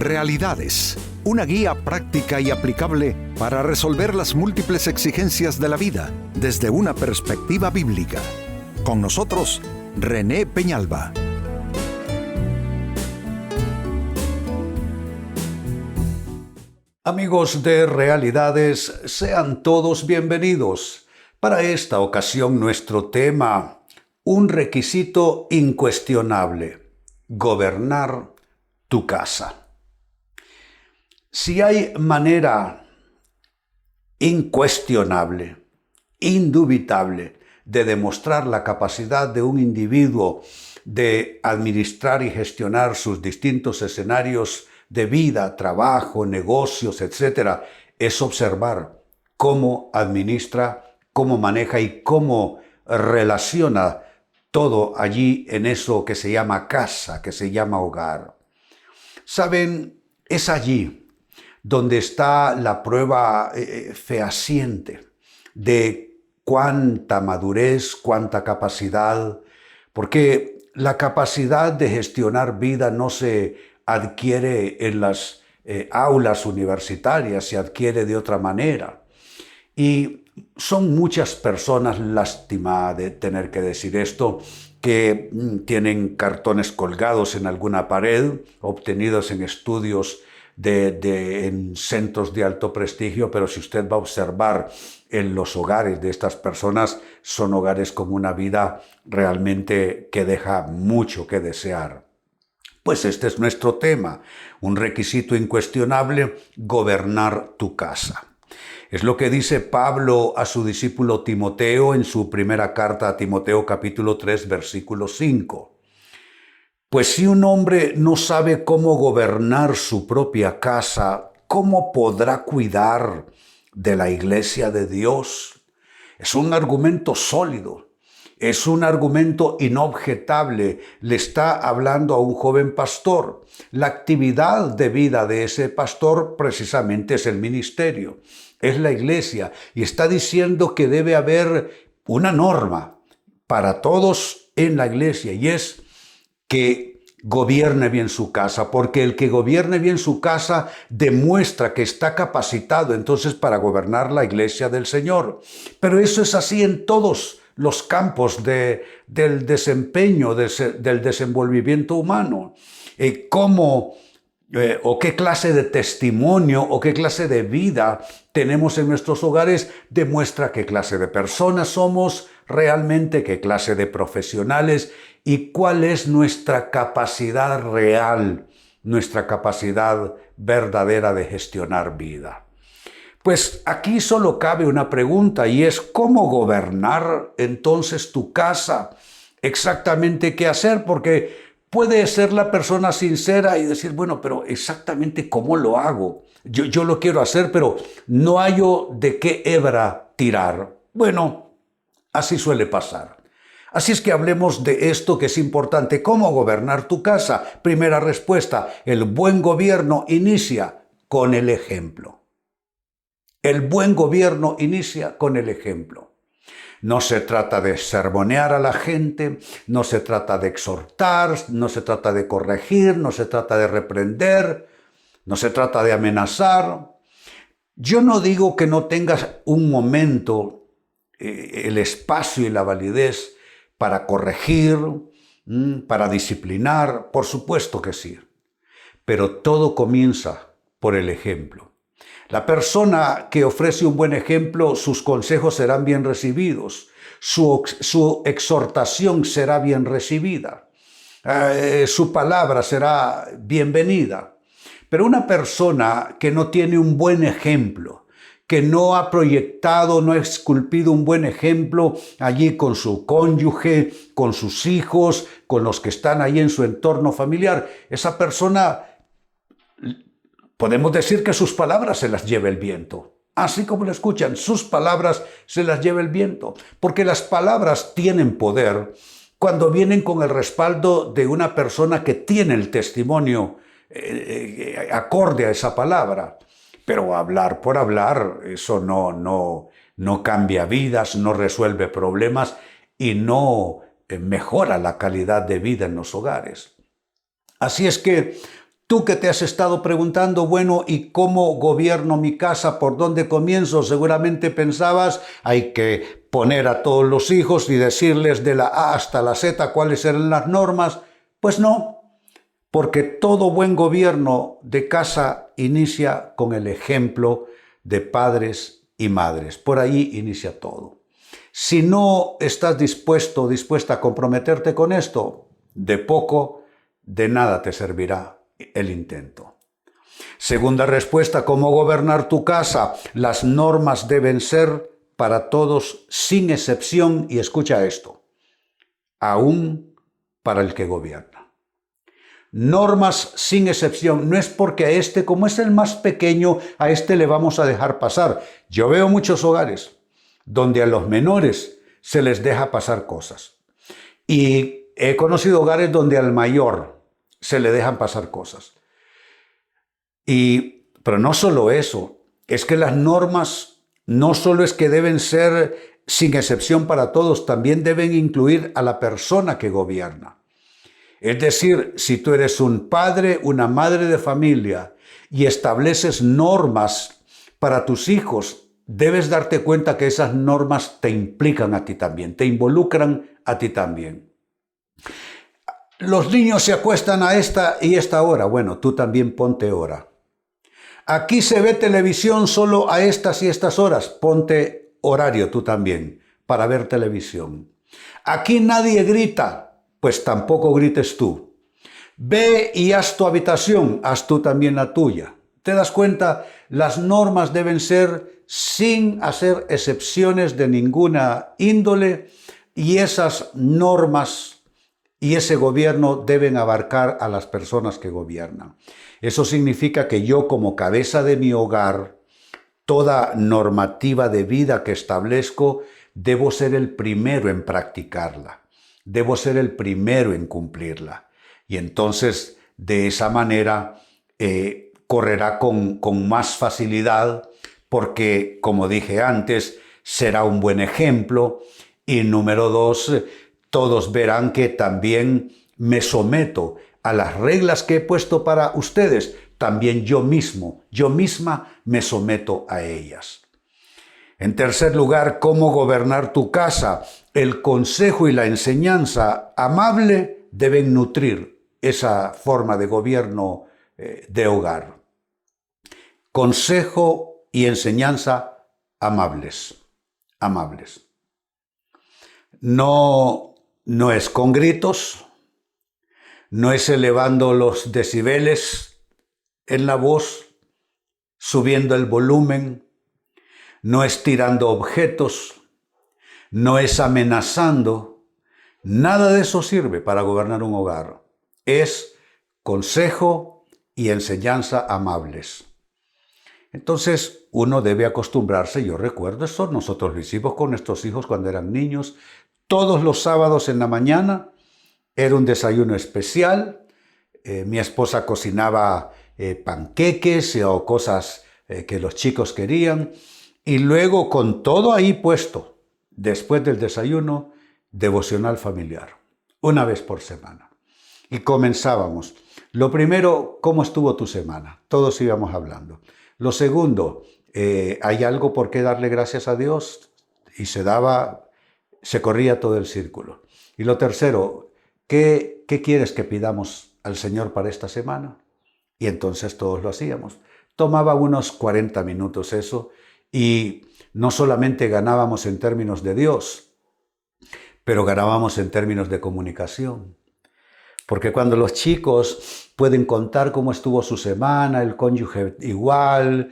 Realidades, una guía práctica y aplicable para resolver las múltiples exigencias de la vida desde una perspectiva bíblica. Con nosotros, René Peñalba. Amigos de Realidades, sean todos bienvenidos. Para esta ocasión nuestro tema, un requisito incuestionable: gobernar tu casa. Si hay manera incuestionable, indubitable, de demostrar la capacidad de un individuo de administrar y gestionar sus distintos escenarios de vida, trabajo, negocios, etc., es observar cómo administra, cómo maneja y cómo relaciona todo allí en eso que se llama casa, que se llama hogar. Saben, es allí donde está la prueba fehaciente de cuánta madurez, cuánta capacidad, porque la capacidad de gestionar vida no se adquiere en las aulas universitarias, se adquiere de otra manera. Y son muchas personas, lástima de tener que decir esto, que tienen cartones colgados en alguna pared, obtenidos en estudios en centros de alto prestigio, pero si usted va a observar en los hogares de estas personas, son hogares con una vida realmente que deja mucho que desear. Pues este es nuestro tema, un requisito incuestionable: gobernar tu casa. Es lo que dice Pablo a su discípulo Timoteo en su primera carta a Timoteo capítulo 3, versículo 5. Pues si un hombre no sabe cómo gobernar su propia casa, ¿cómo podrá cuidar de la iglesia de Dios? Es un argumento sólido, es un argumento inobjetable. Le está hablando a un joven pastor. La actividad de vida de ese pastor precisamente es el ministerio, es la iglesia, y está diciendo que debe haber una norma para todos en la iglesia, y es que gobierne bien su casa, porque el que gobierne bien su casa demuestra que está capacitado entonces para gobernar la iglesia del Señor. Pero eso es así en todos los campos del desempeño, del desenvolvimiento humano. O qué clase de testimonio o qué clase de vida tenemos en nuestros hogares demuestra qué clase de personas somos realmente, qué clase de profesionales y cuál es nuestra capacidad real, nuestra capacidad verdadera de gestionar vida. Pues aquí solo cabe una pregunta, y es: ¿cómo gobernar entonces tu casa? Exactamente qué hacer, porque puede ser la persona sincera y decir, bueno, pero exactamente cómo lo hago. Yo lo quiero hacer, pero no hallo de qué hebra tirar. Bueno, así suele pasar. Así es que hablemos de esto que es importante. ¿Cómo gobernar tu casa? Primera respuesta: el buen gobierno inicia con el ejemplo. El buen gobierno inicia con el ejemplo. No se trata de sermonear a la gente, no se trata de exhortar, no se trata de corregir, no se trata de reprender, no se trata de amenazar. Yo no digo que no tengas un momento, el espacio y la validez para corregir, para disciplinar, por supuesto que sí. Pero todo comienza por el ejemplo. La persona que ofrece un buen ejemplo, sus consejos serán bien recibidos, su exhortación será bien recibida, su palabra será bienvenida. Pero una persona que no tiene un buen ejemplo, que no ha proyectado, no ha esculpido un buen ejemplo allí con su cónyuge, con sus hijos, con los que están ahí en su entorno familiar, esa persona, podemos decir que sus palabras se las lleva el viento. Así como lo escuchan, sus palabras se las lleva el viento. Porque las palabras tienen poder cuando vienen con el respaldo de una persona que tiene el testimonio acorde a esa palabra. Pero hablar por hablar, eso no cambia vidas, no resuelve problemas y no mejora la calidad de vida en los hogares. Así es que Tú que te has estado preguntando, bueno, ¿y cómo gobierno mi casa? ¿Por dónde comienzo? Seguramente pensabas, hay que poner a todos los hijos y decirles de la A hasta la Z cuáles eran las normas. Pues no, porque todo buen gobierno de casa inicia con el ejemplo de padres y madres. Por ahí inicia todo. Si no estás dispuesto o dispuesta a comprometerte con esto, de poco, de nada te servirá el intento. Segunda respuesta, ¿cómo gobernar tu casa? Las normas deben ser para todos sin excepción, y escucha esto, aún para el que gobierna. Normas sin excepción. No es porque a este, como es el más pequeño, a este le vamos a dejar pasar. Yo veo muchos hogares donde a los menores se les deja pasar cosas. Y he conocido hogares donde al mayor se le dejan pasar cosas. Pero no solo eso, es que las normas no solo es que deben ser sin excepción para todos, también deben incluir a la persona que gobierna. Es decir, si tú eres un padre, una madre de familia y estableces normas para tus hijos, debes darte cuenta que esas normas te implican a ti también, te involucran a ti también. Los niños se acuestan a esta y esta hora. Bueno, tú también ponte hora. Aquí se ve televisión solo a estas y estas horas. Ponte horario tú también para ver televisión. Aquí nadie grita. Pues tampoco grites tú. Ve y haz tu habitación, haz tú también la tuya. ¿Te das cuenta? Las normas deben ser sin hacer excepciones de ninguna índole, y esas normas y ese gobierno deben abarcar a las personas que gobiernan. Eso significa que yo, como cabeza de mi hogar, toda normativa de vida que establezco, debo ser el primero en practicarla. Debo ser el primero en cumplirla. Y entonces, de esa manera, correrá con más facilidad, porque, como dije antes, será un buen ejemplo. Y número 2, todos verán que también me someto a las reglas que he puesto para ustedes. También yo misma me someto a ellas. En tercer lugar, ¿cómo gobernar tu casa? El consejo y la enseñanza amable deben nutrir esa forma de gobierno de hogar. Consejo y enseñanza amables. No es con gritos, no es elevando los decibeles en la voz, subiendo el volumen, no es tirando objetos, no es amenazando. Nada de eso sirve para gobernar un hogar. Es consejo y enseñanza amables. Entonces uno debe acostumbrarse. Yo recuerdo eso, nosotros lo hicimos con nuestros hijos cuando eran niños. Todos los sábados en la mañana era un desayuno especial. Mi esposa cocinaba panqueques o cosas que los chicos querían. Y luego, con todo ahí puesto, después del desayuno, devocional familiar, una vez por semana. Y comenzábamos. Lo primero, ¿cómo estuvo tu semana? Todos íbamos hablando. Lo segundo, ¿hay algo por qué darle gracias a Dios? Y se corría todo el círculo. Y lo tercero, ¿qué quieres que pidamos al Señor para esta semana? Y entonces todos lo hacíamos. Tomaba unos 40 minutos eso. Y no solamente ganábamos en términos de Dios, pero ganábamos en términos de comunicación. Porque cuando los chicos pueden contar cómo estuvo su semana, el cónyuge igual,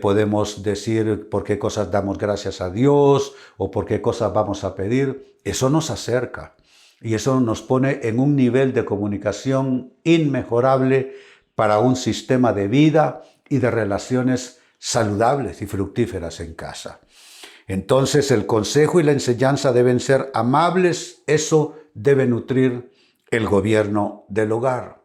podemos decir por qué cosas damos gracias a Dios o por qué cosas vamos a pedir, eso nos acerca y eso nos pone en un nivel de comunicación inmejorable para un sistema de vida y de relaciones saludables y fructíferas en casa. Entonces el consejo y la enseñanza deben ser amables, eso debe nutrir el gobierno del hogar.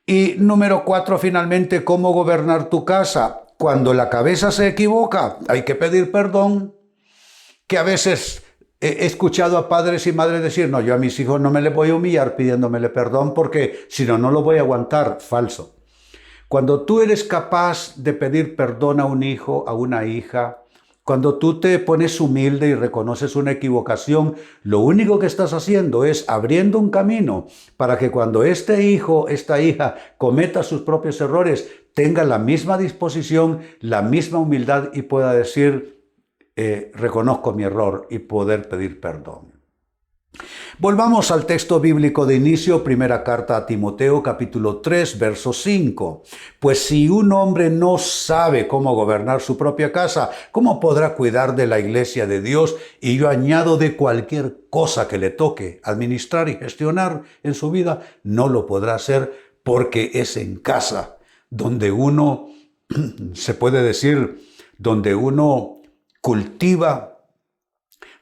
Y número 4, finalmente, ¿cómo gobernar tu casa? Cuando la cabeza se equivoca, hay que pedir perdón, que a veces he escuchado a padres y madres decir, no, yo a mis hijos no me les voy a humillar pidiéndomele perdón porque si no, no lo voy a aguantar. Falso. Cuando tú eres capaz de pedir perdón a un hijo, a una hija, cuando tú te pones humilde y reconoces una equivocación, lo único que estás haciendo es abriendo un camino para que cuando este hijo, esta hija cometa sus propios errores, tenga la misma disposición, la misma humildad y pueda decir, reconozco mi error y poder pedir perdón. Volvamos al texto bíblico de inicio, primera carta a Timoteo, capítulo 3, verso 5. Pues si un hombre no sabe cómo gobernar su propia casa, ¿cómo podrá cuidar de la iglesia de Dios? Y yo añado de cualquier cosa que le toque administrar y gestionar en su vida, no lo podrá hacer porque es en casa donde uno, se puede decir, donde uno cultiva,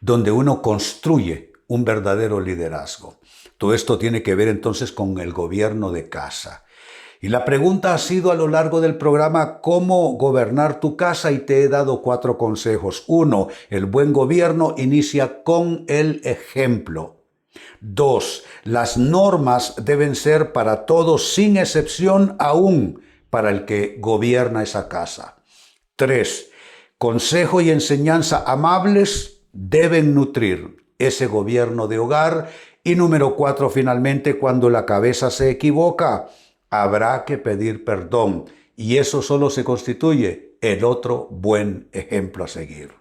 donde uno construye un verdadero liderazgo. Todo esto tiene que ver entonces con el gobierno de casa. Y la pregunta ha sido a lo largo del programa, ¿cómo gobernar tu casa? Y te he dado 4 consejos. 1, el buen gobierno inicia con el ejemplo. 2, las normas deben ser para todos sin excepción, aún para el que gobierna esa casa. 3, consejo y enseñanza amables deben nutrir ese gobierno de hogar. Y número 4, finalmente, cuando la cabeza se equivoca, habrá que pedir perdón. Y eso solo se constituye el otro buen ejemplo a seguir.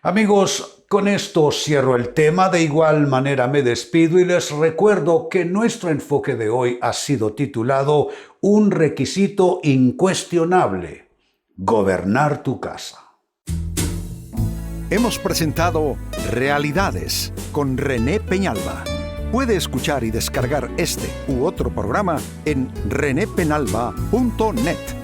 Amigos, con esto cierro el tema. De igual manera me despido y les recuerdo que nuestro enfoque de hoy ha sido titulado Un requisito incuestionable: gobernar tu casa. Hemos presentado Realidades con René Peñalba. Puede escuchar y descargar este u otro programa en renépenalba.net.